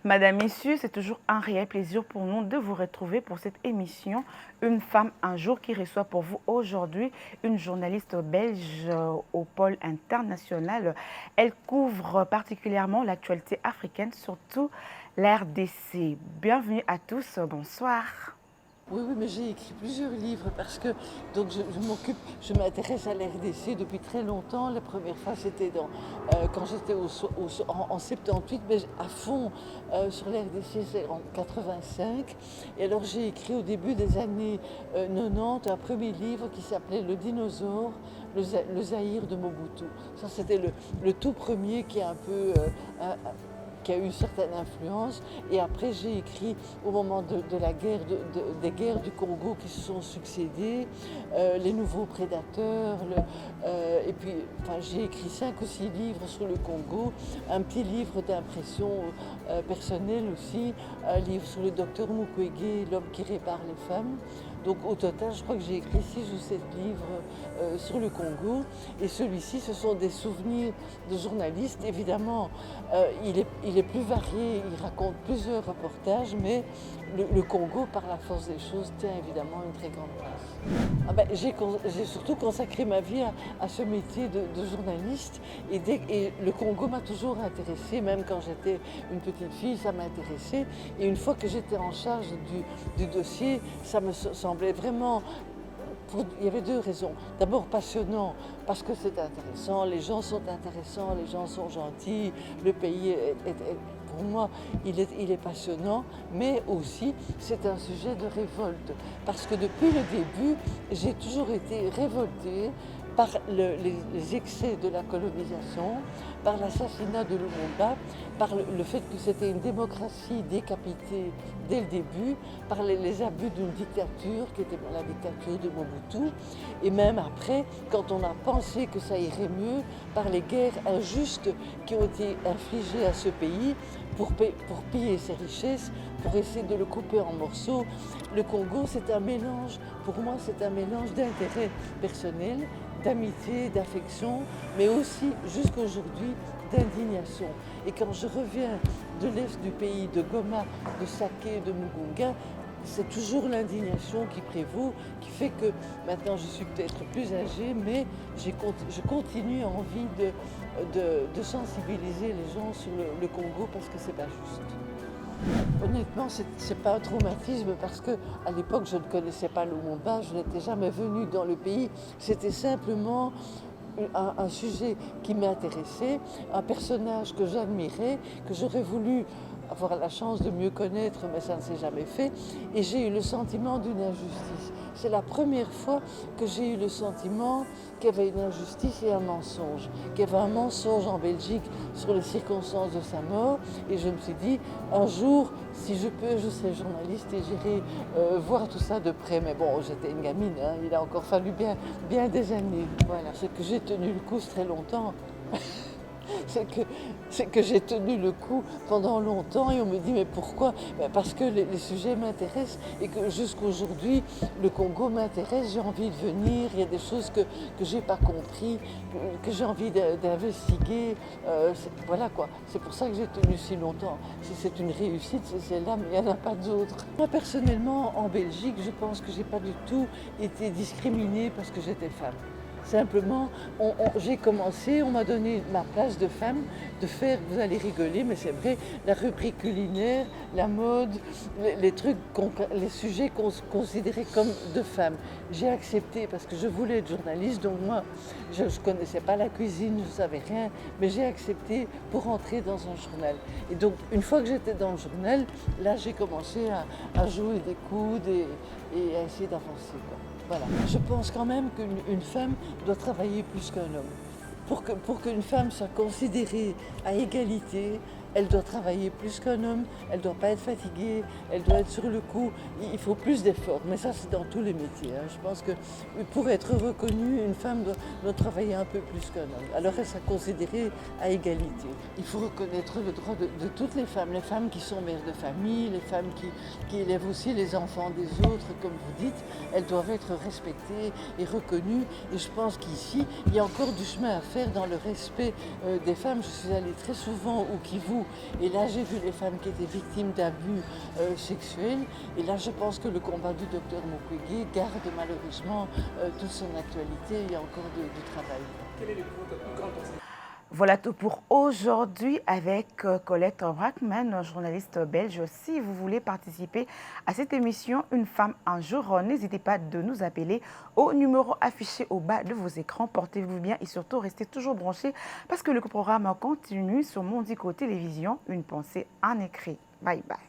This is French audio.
Madame, Messieurs, c'est toujours un réel plaisir pour nous de vous retrouver pour cette émission Une femme un jour qui reçoit pour vous aujourd'hui une journaliste belge au pôle international. Elle couvre particulièrement l'actualité africaine, surtout la RDC. Bienvenue à tous, bonsoir. Oui, oui, mais j'ai écrit plusieurs livres parce que donc je m'intéresse à l'RDC depuis très longtemps. La première fois, c'était quand j'étais en 78, mais à fond sur l'RDC, c'est en 85. Et alors j'ai écrit au début des années 90 un premier livre qui s'appelait Le dinosaure, le Zaïre de Mobutu. Ça, c'était le tout premier qui a un peu qui a eu une certaine influence. Et après, j'ai écrit au moment de la guerre, des guerres du Congo qui se sont succédées, les nouveaux prédateurs. Et puis, enfin, j'ai écrit 5 ou 6 livres sur le Congo, un petit livre d'impression personnelle aussi, un livre sur le docteur Mukwege, l'homme qui répare les femmes. Donc au total, je crois que j'ai écrit 6 ou 7 livres sur le Congo. Et celui-ci, ce sont des souvenirs de journalistes. Évidemment, il est plus varié, il raconte plusieurs reportages, mais le Congo, par la force des choses, tient évidemment une très grande place. J'ai surtout consacré ma vie à ce métier de journaliste. Et le Congo m'a toujours intéressée, même quand j'étais une petite fille, ça m'intéressait. Et une fois que j'étais en charge du dossier, ça me semblait vraiment... Il y avait 2 raisons. D'abord passionnant, parce que c'est intéressant, les gens sont intéressants, les gens sont gentils, le pays pour moi, il est passionnant, mais aussi c'est un sujet de révolte. Parce que depuis le début, j'ai toujours été révoltée par les excès de la colonisation, par l'assassinat de Lumumba, par le fait que c'était une démocratie décapitée dès le début, par les abus d'une dictature qui était la dictature de Mobutu, et même après, quand on a pensé que ça irait mieux, par les guerres injustes qui ont été infligées à ce pays pour piller ses richesses, pour essayer de le couper en morceaux. Le Congo, c'est un mélange, pour moi, c'est un mélange d'intérêts personnels, d'amitié, d'affection, mais aussi, jusqu'à aujourd'hui, d'indignation. Et quand je reviens de l'est du pays, de Goma, de Saké, de Mugunga, c'est toujours l'indignation qui prévaut, qui fait que maintenant je suis peut-être plus âgée, mais je continue envie de sensibiliser les gens sur le Congo parce que c'est pas juste. Honnêtement, c'est pas un traumatisme parce que à l'époque je ne connaissais pas Lumumba, je n'étais jamais venue dans le pays. C'était simplement un sujet qui m'intéressait, un personnage que j'admirais, que j'aurais voulu avoir la chance de mieux connaître, mais ça ne s'est jamais fait. Et j'ai eu le sentiment d'une injustice. C'est la première fois que j'ai eu le sentiment qu'il y avait une injustice et un mensonge. Qu'il y avait un mensonge en Belgique sur les circonstances de sa mort. Et je me suis dit, un jour, si je peux, je serai journaliste et j'irai voir tout ça de près. Mais bon, j'étais une gamine, hein, il a encore fallu bien des années. Voilà, c'est que j'ai tenu le coup très longtemps. C'est que j'ai tenu le coup pendant longtemps et on me dit mais pourquoi? Parce que les sujets m'intéressent et que jusqu'aujourd'hui le Congo m'intéresse, j'ai envie de venir, il y a des choses que je n'ai pas compris, que j'ai envie d'investiguer, voilà quoi. C'est pour ça que j'ai tenu si longtemps. Si c'est une réussite, c'est celle-là, mais il n'y en a pas d'autres. Moi personnellement en Belgique, je pense que j'ai pas du tout été discriminée parce que j'étais femme. Simplement, j'ai commencé, on m'a donné ma place de femme, de faire, vous allez rigoler, mais c'est vrai, la rubrique culinaire, la mode, les sujets considérés comme de femmes. J'ai accepté parce que je voulais être journaliste, donc moi, je ne connaissais pas la cuisine, je ne savais rien, mais j'ai accepté pour entrer dans un journal. Et donc, une fois que j'étais dans le journal, là, j'ai commencé à jouer des coudes et à essayer d'avancer, quoi. Voilà. Je pense quand même qu'une femme doit travailler plus qu'un homme. Pour qu'une femme soit considérée à égalité, elle doit travailler plus qu'un homme, elle ne doit pas être fatiguée, elle doit être sur le coup. Il faut plus d'efforts, mais ça c'est dans tous les métiers. Hein. Je pense que pour être reconnue, une femme doit travailler un peu plus qu'un homme. Alors elle sera considérée à égalité. Il faut reconnaître le droit de toutes les femmes qui sont mères de famille, les femmes qui élèvent aussi les enfants des autres, comme vous dites, elles doivent être respectées et reconnues. Et je pense qu'ici, il y a encore du chemin à faire dans le respect des femmes. Je suis allée très souvent au Kivu tout. Et là, j'ai vu les femmes qui étaient victimes d'abus sexuels. Et là, je pense que le combat du docteur Mukwege garde malheureusement toute son actualité. Il y a encore du travail. Quel est votre plus grand conseil? Voilà tout pour aujourd'hui avec Colette Brackman, journaliste belge. Si vous voulez participer à cette émission Une femme un jour, n'hésitez pas de nous appeler au numéro affiché au bas de vos écrans. Portez-vous bien et surtout restez toujours branchés parce que le programme continue sur Mondico Télévision. Une pensée en écrit. Bye bye.